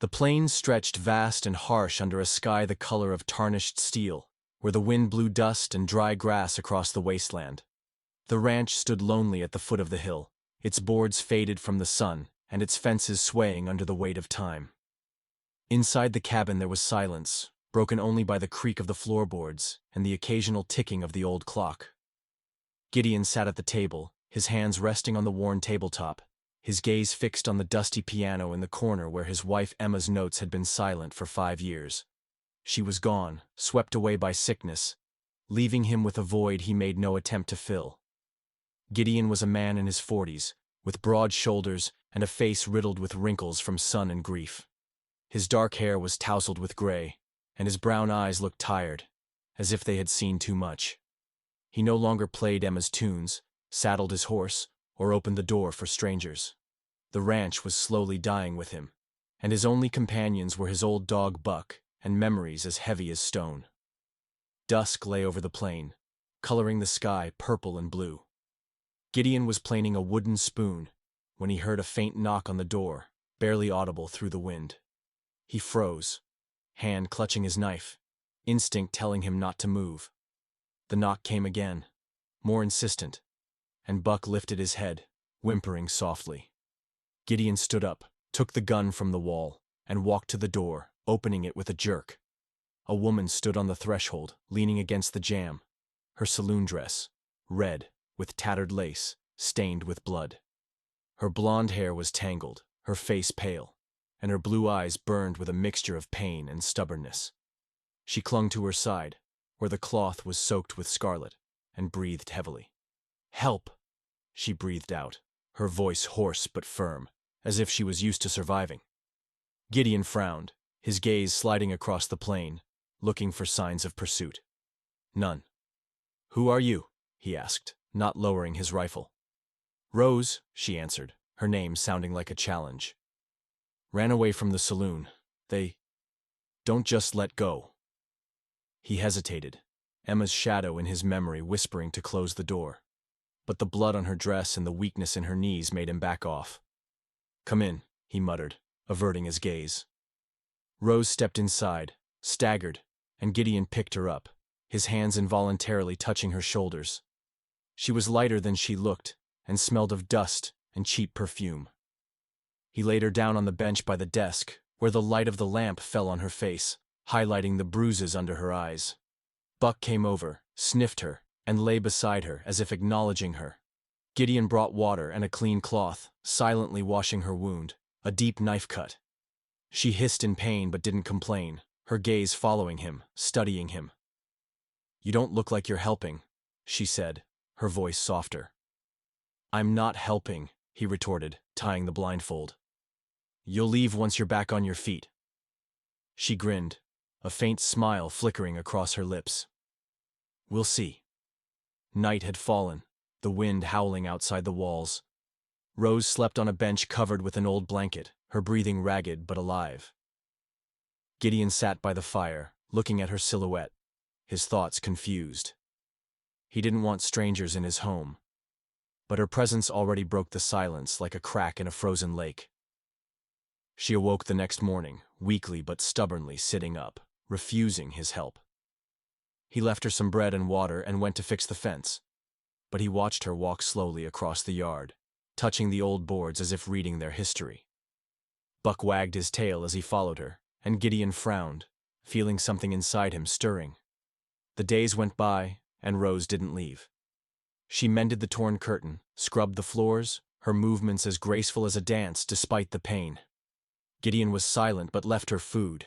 The plain stretched vast and harsh under a sky the color of tarnished steel, where the wind blew dust and dry grass across the wasteland. The ranch stood lonely at the foot of the hill, its boards faded from the sun and its fences swaying under the weight of time. Inside the cabin there was silence, broken only by the creak of the floorboards and the occasional ticking of the old clock. Gideon sat at the table, his hands resting on the worn tabletop, his gaze fixed on the dusty piano in the corner where his wife Emma's notes had been silent for 5 years. She was gone, swept away by sickness, leaving him with a void he made no attempt to fill. Gideon was a man in his 40s, with broad shoulders and a face riddled with wrinkles from sun and grief. His dark hair was tousled with gray, and his brown eyes looked tired, as if they had seen too much. He no longer played Emma's tunes, saddled his horse, or opened the door for strangers. The ranch was slowly dying with him, and his only companions were his old dog Buck and memories as heavy as stone. Dusk lay over the plain, coloring the sky purple and blue. Gideon was planing a wooden spoon when he heard a faint knock on the door, barely audible through the wind. He froze, hand clutching his knife, instinct telling him not to move. The knock came again, more insistent, and Buck lifted his head, whimpering softly. Gideon stood up, took the gun from the wall, and walked to the door, opening it with a jerk. A woman stood on the threshold, leaning against the jamb, her saloon dress, red, with tattered lace, stained with blood. Her blonde hair was tangled, her face pale, and her blue eyes burned with a mixture of pain and stubbornness. She clung to her side, where the cloth was soaked with scarlet, and breathed heavily. "Help!" she breathed out, her voice hoarse but firm, as if she was used to surviving. Gideon frowned, his gaze sliding across the plain, looking for signs of pursuit. None. "Who are you?" he asked, not lowering his rifle. "Rose," she answered, her name sounding like a challenge. "Ran away from the saloon. They don't just let go." He hesitated, Emma's shadow in his memory whispering to close the door. But the blood on her dress and the weakness in her knees made him back off. "Come in," he muttered, averting his gaze. Rose stepped inside, staggered, and Gideon picked her up, his hands involuntarily touching her shoulders. She was lighter than she looked, and smelled of dust and cheap perfume. He laid her down on the bench by the desk, where the light of the lamp fell on her face, highlighting the bruises under her eyes. Buck came over, sniffed her, and lay beside her as if acknowledging her. Gideon brought water and a clean cloth, silently washing her wound, a deep knife cut. She hissed in pain but didn't complain, her gaze following him, studying him. "You don't look like you're helping," she said, her voice softer. "I'm not helping," he retorted, tying the blindfold. "You'll leave once you're back on your feet." She grinned, a faint smile flickering across her lips. "We'll see." Night had fallen, the wind howling outside the walls. Rose slept on a bench covered with an old blanket, her breathing ragged but alive. Gideon sat by the fire, looking at her silhouette, his thoughts confused. He didn't want strangers in his home, but her presence already broke the silence like a crack in a frozen lake. She awoke the next morning, weakly but stubbornly sitting up, refusing his help. He left her some bread and water and went to fix the fence, but he watched her walk slowly across the yard, touching the old boards as if reading their history. Buck wagged his tail as he followed her, and Gideon frowned, feeling something inside him stirring. The days went by, and Rose didn't leave. She mended the torn curtain, scrubbed the floors, her movements as graceful as a dance despite the pain. Gideon was silent but left her food.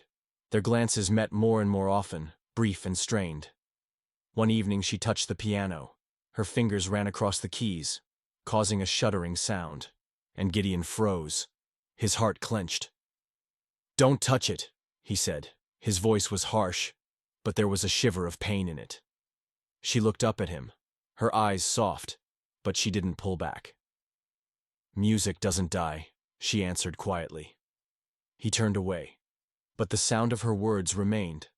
Their glances met more and more often, brief and strained. One evening she touched the piano. Her fingers ran across the keys, causing a shuddering sound, and Gideon froze, his heart clenched. "Don't touch it," he said. His voice was harsh, but there was a shiver of pain in it. She looked up at him, her eyes soft, but she didn't pull back. "Music doesn't die," she answered quietly. He turned away, but the sound of her words remained,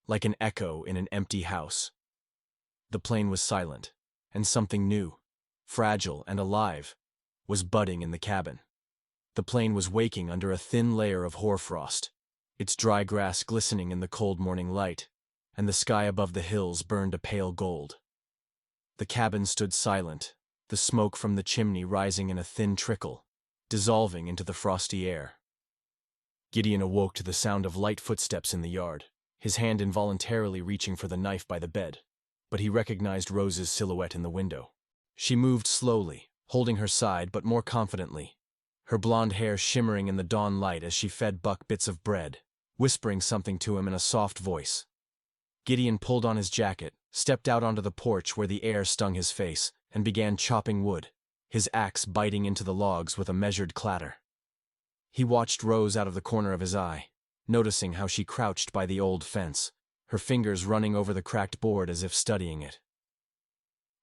like an echo in an empty house. The plain was silent, and something new, fragile and alive, was budding in the cabin. The plain was waking under a thin layer of hoarfrost, its dry grass glistening in the cold morning light, and the sky above the hills burned a pale gold. The cabin stood silent, the smoke from the chimney rising in a thin trickle, dissolving into the frosty air. Gideon awoke to the sound of light footsteps in the yard, his hand involuntarily reaching for the knife by the bed, but he recognized Rose's silhouette in the window. She moved slowly, holding her side but more confidently, her blonde hair shimmering in the dawn light as she fed Buck bits of bread, whispering something to him in a soft voice. Gideon pulled on his jacket, stepped out onto the porch where the air stung his face, and began chopping wood, his axe biting into the logs with a measured clatter. He watched Rose out of the corner of his eye, noticing how she crouched by the old fence, her fingers running over the cracked board as if studying it.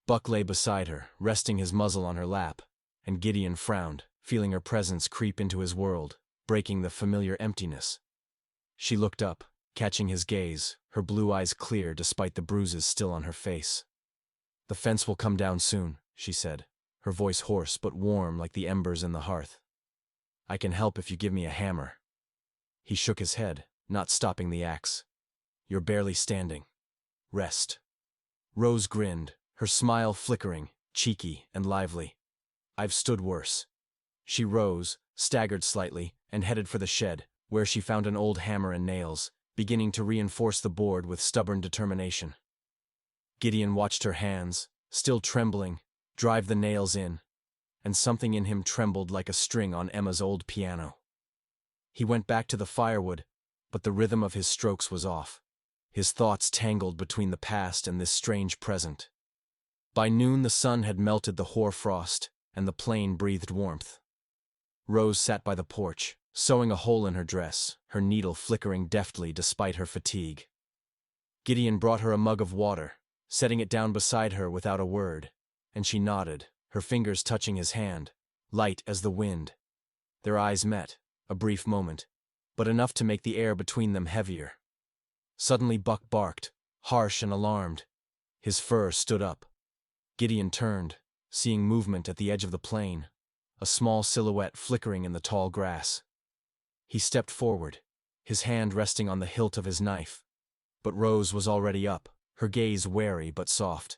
Buck lay beside her, resting his muzzle on her lap, and Gideon frowned, feeling her presence creep into his world, breaking the familiar emptiness. She looked up, catching his gaze, her blue eyes clear despite the bruises still on her face. "The fence will come down soon," she said, her voice hoarse but warm like the embers in the hearth. "I can help if you give me a hammer." He shook his head, not stopping the axe. "You're barely standing. Rest." Rose grinned, her smile flickering, cheeky and lively. "I've stood worse." She rose, staggered slightly, and headed for the shed, where she found an old hammer and nails, beginning to reinforce the board with stubborn determination. Gideon watched her hands, still trembling, drive the nails in, and something in him trembled like a string on Emma's old piano. He went back to the firewood, but the rhythm of his strokes was off, his thoughts tangled between the past and this strange present. By noon the sun had melted the hoar frost, and the plain breathed warmth. Rose sat by the porch, sewing a hole in her dress, her needle flickering deftly despite her fatigue. Gideon brought her a mug of water, setting it down beside her without a word, and she nodded, her fingers touching his hand, light as the wind. Their eyes met, a brief moment, but enough to make the air between them heavier. Suddenly Buck barked, harsh and alarmed. His fur stood up. Gideon turned, seeing movement at the edge of the plain, a small silhouette flickering in the tall grass. He stepped forward, his hand resting on the hilt of his knife, but Rose was already up, her gaze wary but soft.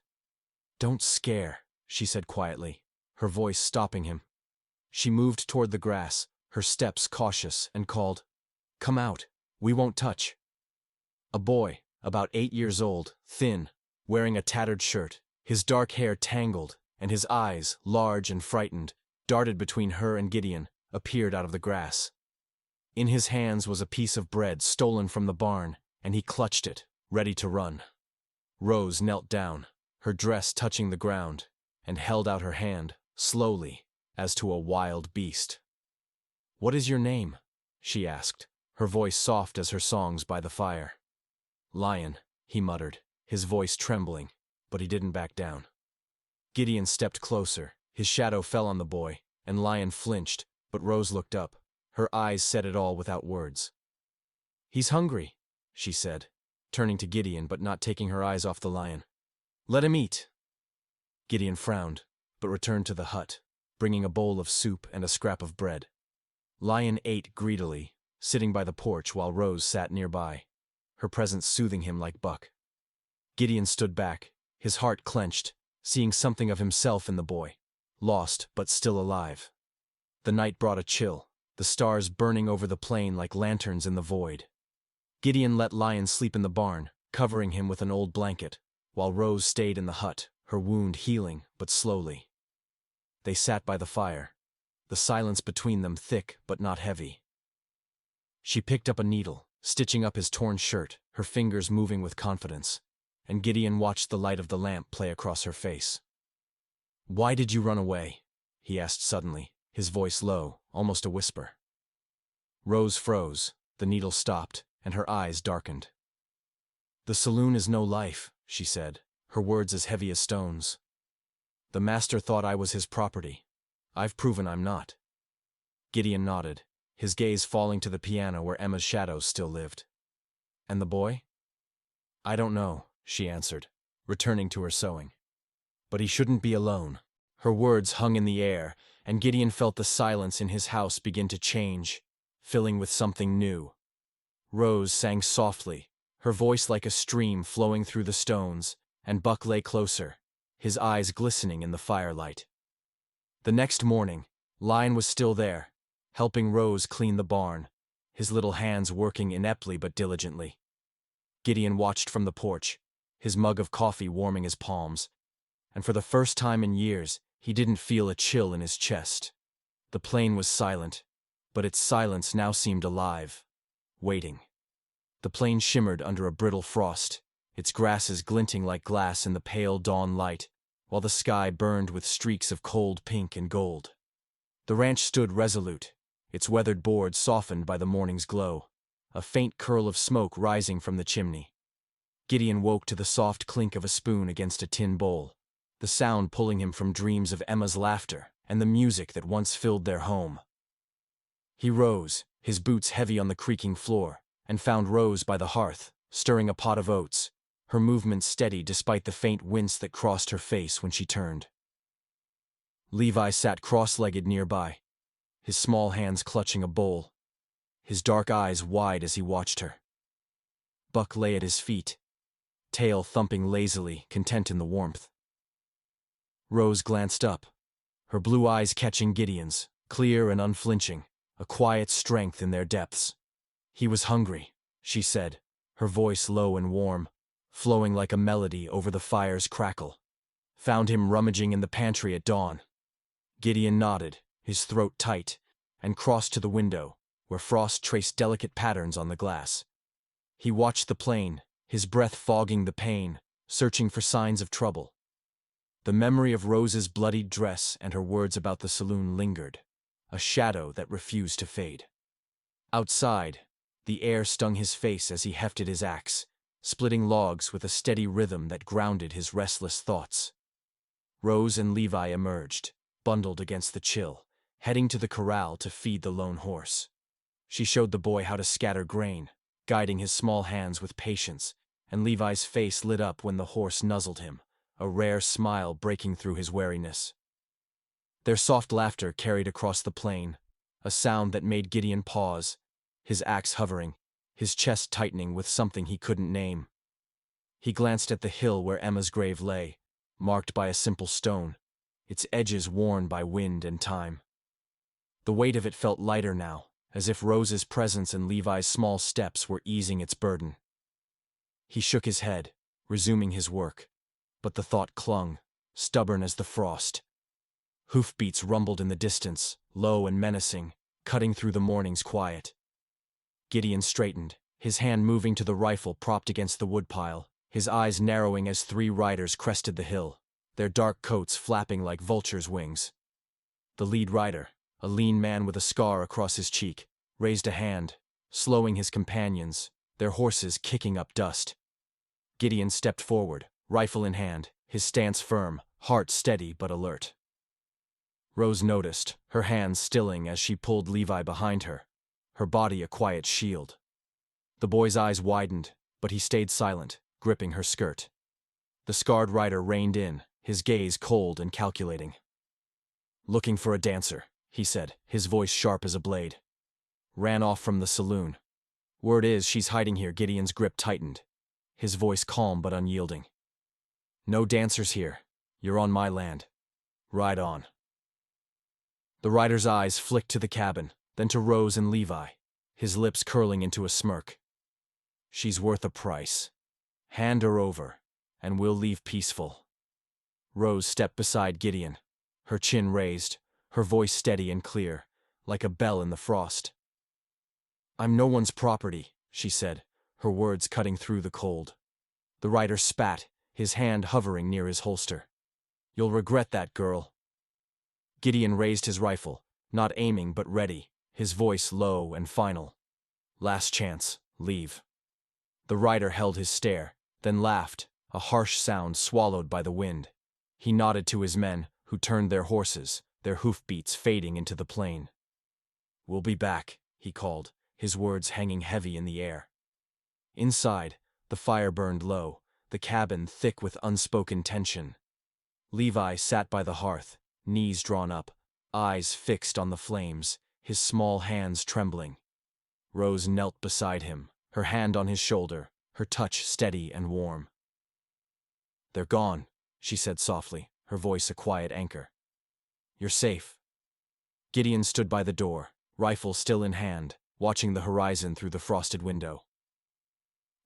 "Don't scare," she said quietly, her voice stopping him. She moved toward the grass, her steps cautious, and called, "Come out, we won't touch." A boy, about 8 years old, thin, wearing a tattered shirt, his dark hair tangled, and his eyes, large and frightened, darted between her and Gideon, appeared out of the grass. In his hands was a piece of bread stolen from the barn, and he clutched it, ready to run. Rose knelt down, her dress touching the ground, and held out her hand, slowly, as to a wild beast. "What is your name?" she asked, her voice soft as her songs by the fire. "Lion," he muttered, his voice trembling, but he didn't back down. Gideon stepped closer, his shadow fell on the boy, and Lion flinched, but Rose looked up. Her eyes said it all without words. "He's hungry," she said, turning to Gideon but not taking her eyes off the lion. "Let him eat." Gideon frowned, but returned to the hut, bringing a bowl of soup and a scrap of bread. Lion ate greedily, sitting by the porch while Rose sat nearby, her presence soothing him like Buck. Gideon stood back, his heart clenched, seeing something of himself in the boy, lost but still alive. The night brought a chill, the stars burning over the plain like lanterns in the void. Gideon let Lion sleep in the barn, covering him with an old blanket, while Rose stayed in the hut, her wound healing but slowly. They sat by the fire, the silence between them thick but not heavy. She picked up a needle, stitching up his torn shirt, her fingers moving with confidence, and Gideon watched the light of the lamp play across her face. "Why did you run away?" he asked suddenly, his voice low, almost a whisper. Rose froze, the needle stopped, and her eyes darkened. "The saloon is no life," she said, her words as heavy as stones. "The master thought I was his property. I've proven I'm not." Gideon nodded, his gaze falling to the piano where Emma's shadows still lived. "And the boy?" "I don't know," she answered, returning to her sewing. "But he shouldn't be alone." Her words hung in the air, and Gideon felt the silence in his house begin to change, filling with something new. Rose sang softly, her voice like a stream flowing through the stones, and Buck lay closer, his eyes glistening in the firelight. The next morning, Lion was still there, helping Rose clean the barn, his little hands working ineptly but diligently. Gideon watched from the porch, his mug of coffee warming his palms, and for the first time in years, he didn't feel a chill in his chest. The plain was silent, but its silence now seemed alive, waiting. The plain shimmered under a brittle frost, its grasses glinting like glass in the pale dawn light, while the sky burned with streaks of cold pink and gold. The ranch stood resolute, its weathered boards softened by the morning's glow, a faint curl of smoke rising from the chimney. Gideon woke to the soft clink of a spoon against a tin bowl, the sound pulling him from dreams of Emma's laughter and the music that once filled their home. He rose, his boots heavy on the creaking floor, and found Rose by the hearth, stirring a pot of oats, her movements steady despite the faint wince that crossed her face when she turned. Levi sat cross-legged nearby, his small hands clutching a bowl, his dark eyes wide as he watched her. Buck lay at his feet, tail thumping lazily, content in the warmth. Rose glanced up, her blue eyes catching Gideon's, clear and unflinching, a quiet strength in their depths. "He was hungry," she said, her voice low and warm, flowing like a melody over the fire's crackle. "Found him rummaging in the pantry at dawn." Gideon nodded, his throat tight, and crossed to the window, where frost traced delicate patterns on the glass. He watched the plain, his breath fogging the pain, searching for signs of trouble. The memory of Rose's bloodied dress and her words about the saloon lingered, a shadow that refused to fade. Outside, the air stung his face as he hefted his axe, splitting logs with a steady rhythm that grounded his restless thoughts. Rose and Levi emerged, bundled against the chill, heading to the corral to feed the lone horse. She showed the boy how to scatter grain, guiding his small hands with patience, and Levi's face lit up when the horse nuzzled him, a rare smile breaking through his wariness. Their soft laughter carried across the plain, a sound that made Gideon pause, his axe hovering, his chest tightening with something he couldn't name. He glanced at the hill where Emma's grave lay, marked by a simple stone, its edges worn by wind and time. The weight of it felt lighter now, as if Rose's presence and Levi's small steps were easing its burden. He shook his head, resuming his work, but the thought clung, stubborn as the frost. Hoofbeats rumbled in the distance, low and menacing, cutting through the morning's quiet. Gideon straightened, his hand moving to the rifle propped against the woodpile, his eyes narrowing as three riders crested the hill, their dark coats flapping like vultures' wings. The lead rider, a lean man with a scar across his cheek, raised a hand, slowing his companions, their horses kicking up dust. Gideon stepped forward, rifle in hand, his stance firm, heart steady but alert. Rose noticed, her hands stilling as she pulled Levi behind her, her body a quiet shield. The boy's eyes widened, but he stayed silent, gripping her skirt. The scarred rider reined in, his gaze cold and calculating. "Looking for a dancer," he said, his voice sharp as a blade. "Ran off from the saloon. Word is she's hiding here." Gideon's grip tightened, his voice calm but unyielding. "No dancers here. You're on my land. Ride on." The rider's eyes flicked to the cabin, then to Rose and Levi, his lips curling into a smirk. "She's worth a price. Hand her over, and we'll leave peaceful." Rose stepped beside Gideon, her chin raised, her voice steady and clear, like a bell in the frost. "I'm no one's property," she said, her words cutting through the cold. The rider spat, his hand hovering near his holster. "You'll regret that, girl." Gideon raised his rifle, not aiming but ready, his voice low and final. "Last chance, leave." The rider held his stare, then laughed, a harsh sound swallowed by the wind. He nodded to his men, who turned their horses, their hoofbeats fading into the plain. "We'll be back," he called, his words hanging heavy in the air. Inside, the fire burned low, the cabin thick with unspoken tension. Levi sat by the hearth, knees drawn up, eyes fixed on the flames, his small hands trembling. Rose knelt beside him, her hand on his shoulder, her touch steady and warm. "They're gone," she said softly, her voice a quiet anchor. "You're safe." Gideon stood by the door, rifle still in hand, watching the horizon through the frosted window.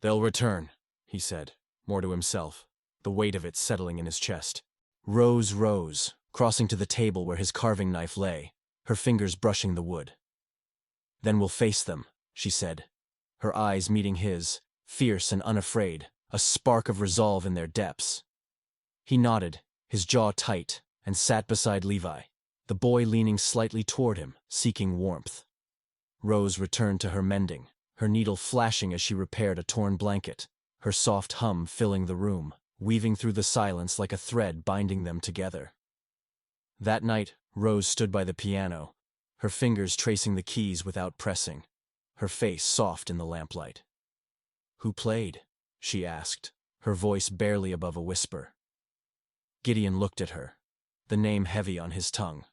"They'll return," he said, more to himself, the weight of it settling in his chest. Rose rose, crossing to the table where his carving knife lay, her fingers brushing the wood. "Then we'll face them," she said, her eyes meeting his, fierce and unafraid, a spark of resolve in their depths. He nodded, his jaw tight, and sat beside Levi, the boy leaning slightly toward him, seeking warmth. Rose returned to her mending, her needle flashing as she repaired a torn blanket, her soft hum filling the room, weaving through the silence like a thread binding them together. That night, Rose stood by the piano, her fingers tracing the keys without pressing, her face soft in the lamplight. "Who played?" she asked, her voice barely above a whisper. Gideon looked at her, the name heavy on his tongue.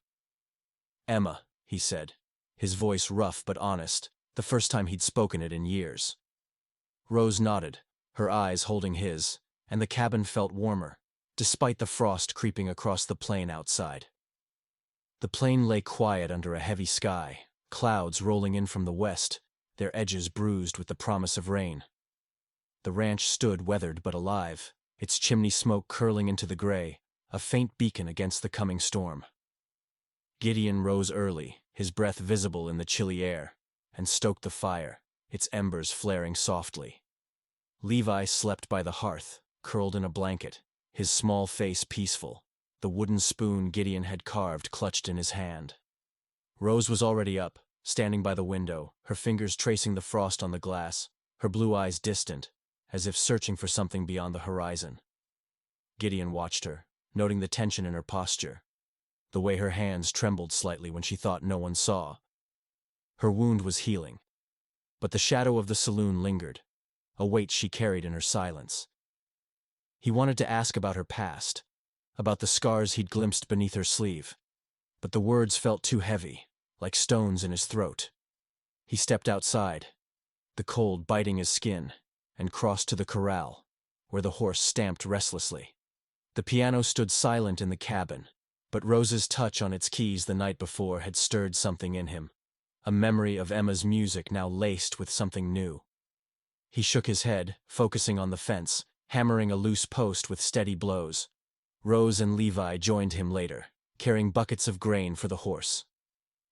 "Emma," he said, his voice rough but honest, the first time he'd spoken it in years. Rose nodded, her eyes holding his, and the cabin felt warmer, despite the frost creeping across the plain outside. The plain lay quiet under a heavy sky, clouds rolling in from the west, their edges bruised with the promise of rain. The ranch stood weathered but alive, its chimney smoke curling into the gray, a faint beacon against the coming storm. Gideon rose early, his breath visible in the chilly air, and stoked the fire, its embers flaring softly. Levi slept by the hearth, curled in a blanket, his small face peaceful, the wooden spoon Gideon had carved clutched in his hand. Rose was already up, standing by the window, her fingers tracing the frost on the glass, her blue eyes distant, as if searching for something beyond the horizon. Gideon watched her, noting the tension in her posture, the way her hands trembled slightly when she thought no one saw. Her wound was healing, but the shadow of the saloon lingered, a weight she carried in her silence. He wanted to ask about her past, about the scars he'd glimpsed beneath her sleeve, but the words felt too heavy, like stones in his throat. He stepped outside, the cold biting his skin, and crossed to the corral, where the horse stamped restlessly. The piano stood silent in the cabin, but Rose's touch on its keys the night before had stirred something in him, a memory of Emma's music now laced with something new. He shook his head, focusing on the fence, hammering a loose post with steady blows. Rose and Levi joined him later, carrying buckets of grain for the horse.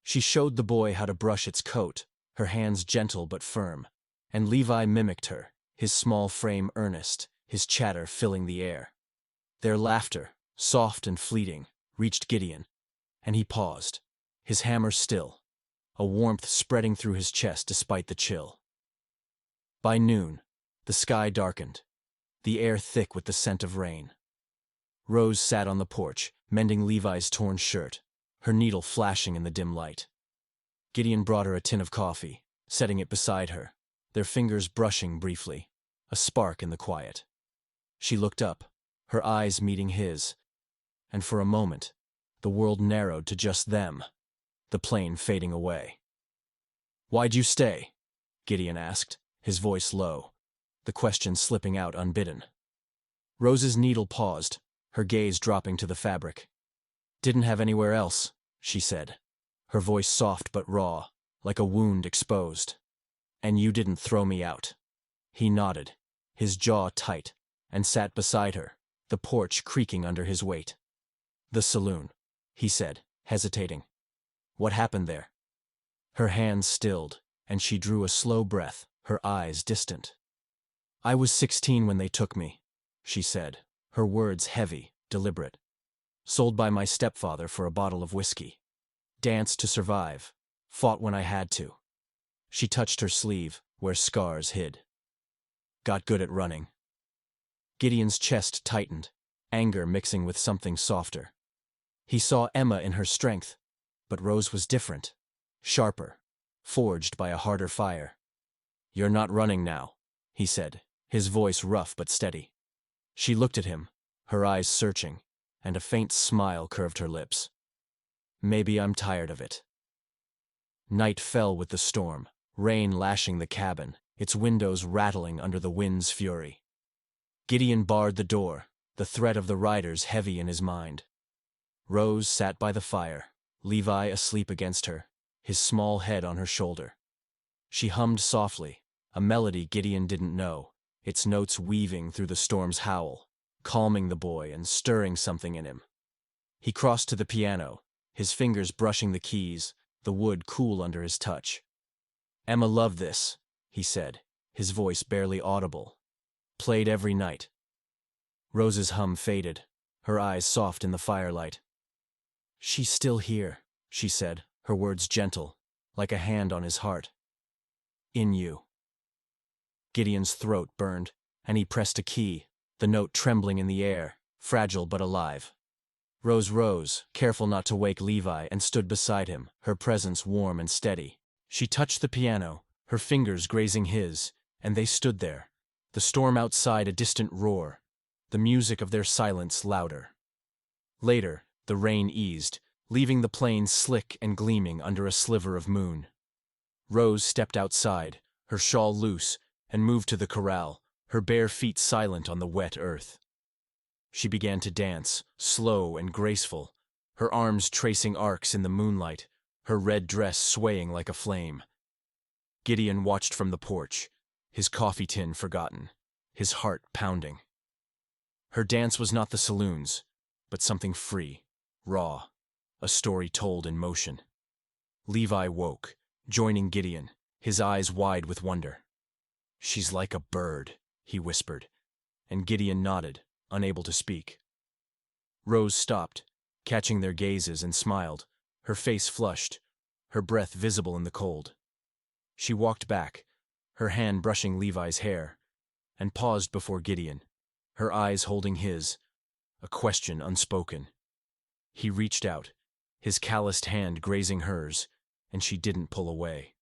She showed the boy how to brush its coat, her hands gentle but firm, and Levi mimicked her, his small frame earnest, his chatter filling the air. Their laughter, soft and fleeting, reached Gideon, and he paused, his hammer still, a warmth spreading through his chest despite the chill. By noon, the sky darkened, the air thick with the scent of rain. Rose sat on the porch, mending Levi's torn shirt, her needle flashing in the dim light. Gideon brought her a tin of coffee, setting it beside her, their fingers brushing briefly, a spark in the quiet. She looked up, her eyes meeting his, and for a moment, the world narrowed to just them, the plane fading away. "Why'd you stay?" Gideon asked, his voice low, the question slipping out unbidden. Rose's needle paused, her gaze dropping to the fabric. "Didn't have anywhere else," she said, her voice soft but raw, like a wound exposed. "And you didn't throw me out." He nodded, his jaw tight, and sat beside her, the porch creaking under his weight. "The saloon," he said, hesitating. "What happened there?" Her hands stilled, and she drew a slow breath, her eyes distant. "I was 16 when they took me," she said, her words heavy, deliberate. "Sold by my stepfather for a bottle of whiskey. Danced to survive, fought when I had to." She touched her sleeve, where scars hid. "Got good at running." Gideon's chest tightened, anger mixing with something softer. He saw Emma in her strength, but Rose was different, sharper, forged by a harder fire. "You're not running now," he said, his voice rough but steady. She looked at him, her eyes searching, and a faint smile curved her lips. Maybe I'm tired of it. Night fell with the storm, rain lashing the cabin, its windows rattling under the wind's fury. Gideon barred the door, the threat of the riders heavy in his mind. Rose sat by the fire, Levi asleep against her, his small head on her shoulder. She hummed softly, a melody Gideon didn't know, its notes weaving through the storm's howl, calming the boy and stirring something in him. He crossed to the piano, his fingers brushing the keys, the wood cool under his touch. Emma loved this, he said, his voice barely audible. Played every night. Rose's hum faded, her eyes soft in the firelight. She's still here, she said, her words gentle, like a hand on his heart. In you. Gideon's throat burned, and he pressed a key, the note trembling in the air, fragile but alive. Rose rose, careful not to wake Levi, and stood beside him, her presence warm and steady. She touched the piano, her fingers grazing his, and they stood there, the storm outside a distant roar, the music of their silence louder. Later, the rain eased, leaving the plain slick and gleaming under a sliver of moon. Rose stepped outside, her shawl loose, and moved to the corral, her bare feet silent on the wet earth. She began to dance, slow and graceful, her arms tracing arcs in the moonlight, her red dress swaying like a flame. Gideon watched from the porch, his coffee tin forgotten, his heart pounding. Her dance was not the saloon's, but something free, raw, a story told in motion. Levi woke, joining Gideon, his eyes wide with wonder. She's like a bird, he whispered, and Gideon nodded, unable to speak. Rose stopped, catching their gazes, and smiled, her face flushed, her breath visible in the cold. She walked back, her hand brushing Levi's hair, and paused before Gideon, her eyes holding his, a question unspoken. He reached out, his calloused hand grazing hers, and she didn't pull away.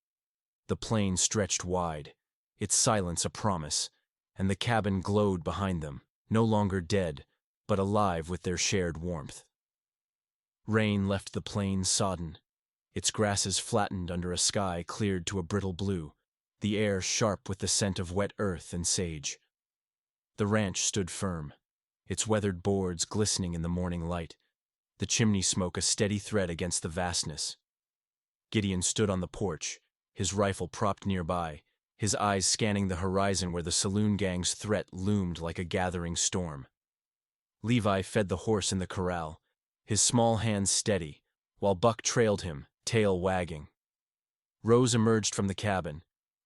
The plain stretched wide, its silence a promise, and the cabin glowed behind them, no longer dead, but alive with their shared warmth. Rain left the plain sodden, its grasses flattened under a sky cleared to a brittle blue, the air sharp with the scent of wet earth and sage. The ranch stood firm, its weathered boards glistening in the morning light, the chimney smoke a steady thread against the vastness. Gideon stood on the porch, his rifle propped nearby, his eyes scanning the horizon where the saloon gang's threat loomed like a gathering storm. Levi fed the horse in the corral, his small hands steady, while Buck trailed him, tail wagging. Rose emerged from the cabin,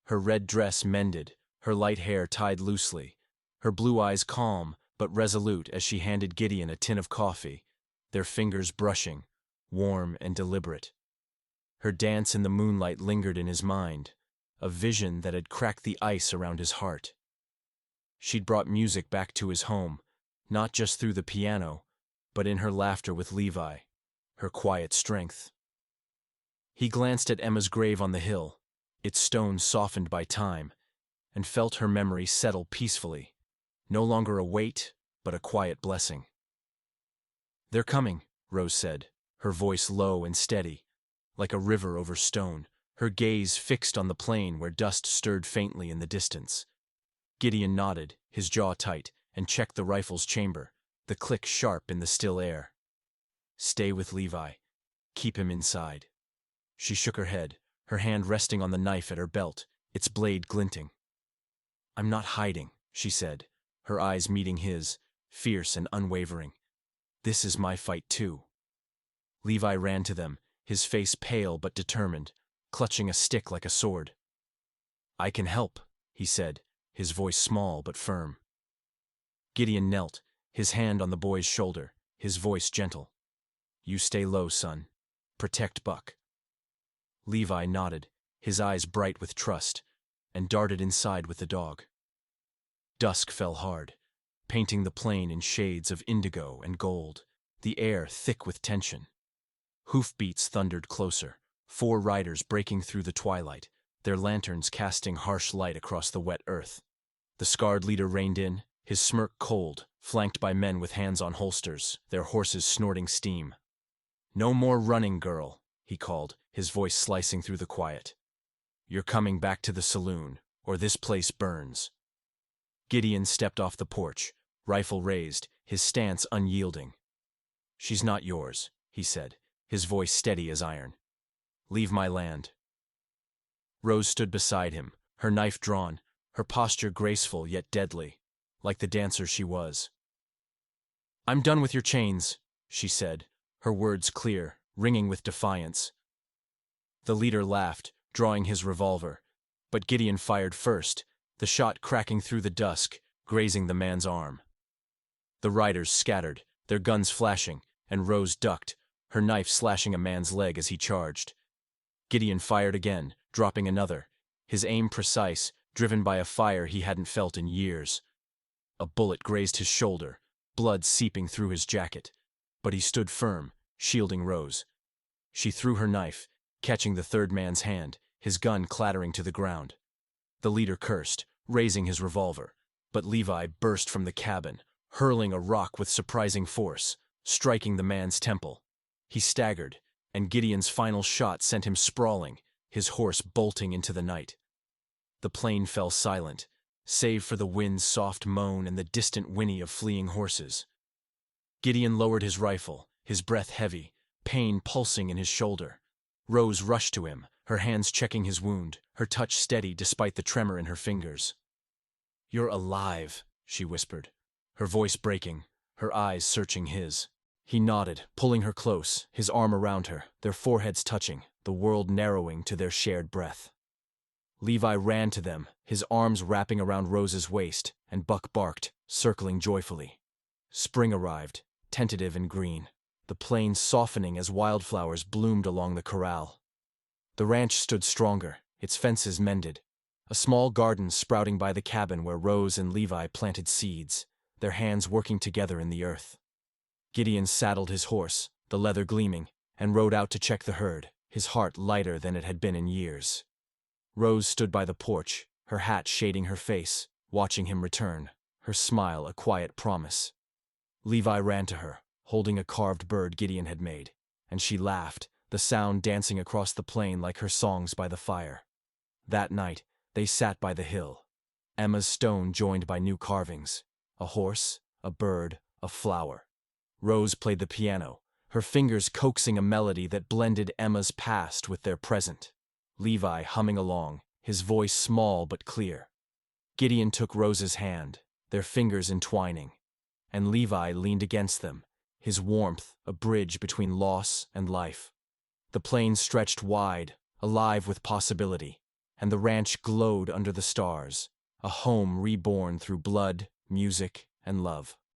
her red dress mended, her light hair tied loosely, her blue eyes calm but resolute as she handed Gideon a tin of coffee, their fingers brushing, warm and deliberate. Her dance in the moonlight lingered in his mind, a vision that had cracked the ice around his heart. She'd brought music back to his home, not just through the piano, but in her laughter with Levi, her quiet strength. He glanced at Emma's grave on the hill, its stones softened by time, and felt her memory settle peacefully, no longer a weight, but a quiet blessing. "They're coming," Rose said, her voice low and steady, like a river over stone, her gaze fixed on the plain where dust stirred faintly in the distance. Gideon nodded, his jaw tight, and checked the rifle's chamber, the click sharp in the still air. "Stay with Levi. Keep him inside." She shook her head, her hand resting on the knife at her belt, its blade glinting. "I'm not hiding," she said, her eyes meeting his, fierce and unwavering. "This is my fight too." Levi ran to them, his face pale but determined, clutching a stick like a sword. "I can help," he said, his voice small but firm. Gideon knelt, his hand on the boy's shoulder, his voice gentle. "You stay low, son. Protect Buck." Levi nodded, his eyes bright with trust, and darted inside with the dog. Dusk fell hard, painting the plain in shades of indigo and gold, the air thick with tension. Hoofbeats thundered closer, 4 riders breaking through the twilight, their lanterns casting harsh light across the wet earth. The scarred leader reined in, his smirk cold, flanked by men with hands on holsters, their horses snorting steam. "No more running, girl," he called, his voice slicing through the quiet. "You're coming back to the saloon, or this place burns." Gideon stepped off the porch, rifle raised, his stance unyielding. "She's not yours," he said, his voice steady as iron. "Leave my land." Rose stood beside him, her knife drawn, her posture graceful yet deadly, like the dancer she was. "I'm done with your chains," she said, her words clear, ringing with defiance. The leader laughed, drawing his revolver, but Gideon fired first, the shot cracking through the dusk, grazing the man's arm. The riders scattered, their guns flashing, and Rose ducked, her knife slashing a man's leg as he charged. Gideon fired again, dropping another, his aim precise, driven by a fire he hadn't felt in years. A bullet grazed his shoulder, blood seeping through his jacket, but he stood firm, shielding Rose. She threw her knife, catching the third man's hand, his gun clattering to the ground. The leader cursed, raising his revolver, but Levi burst from the cabin, hurling a rock with surprising force, striking the man's temple. He staggered, and Gideon's final shot sent him sprawling, his horse bolting into the night. The plain fell silent, save for the wind's soft moan and the distant whinny of fleeing horses. Gideon lowered his rifle, his breath heavy, pain pulsing in his shoulder. Rose rushed to him, her hands checking his wound, her touch steady despite the tremor in her fingers. "You're alive," she whispered, her voice breaking, her eyes searching his. He nodded, pulling her close, his arm around her, their foreheads touching, the world narrowing to their shared breath. Levi ran to them, his arms wrapping around Rose's waist, and Buck barked, circling joyfully. Spring arrived, tentative and green, the plains softening as wildflowers bloomed along the corral. The ranch stood stronger, its fences mended, a small garden sprouting by the cabin where Rose and Levi planted seeds, their hands working together in the earth. Gideon saddled his horse, the leather gleaming, and rode out to check the herd, his heart lighter than it had been in years. Rose stood by the porch, her hat shading her face, watching him return, her smile a quiet promise. Levi ran to her, holding a carved bird Gideon had made, and she laughed, the sound dancing across the plain like her songs by the fire. That night, they sat by the hill, Emma's stone joined by new carvings, a horse, a bird, a flower. Rose played the piano, her fingers coaxing a melody that blended Emma's past with their present. Levi humming along, his voice small but clear. Gideon took Rose's hand, their fingers entwining, and Levi leaned against them, his warmth a bridge between loss and life. The plain stretched wide, alive with possibility, and the ranch glowed under the stars, a home reborn through blood, music, and love.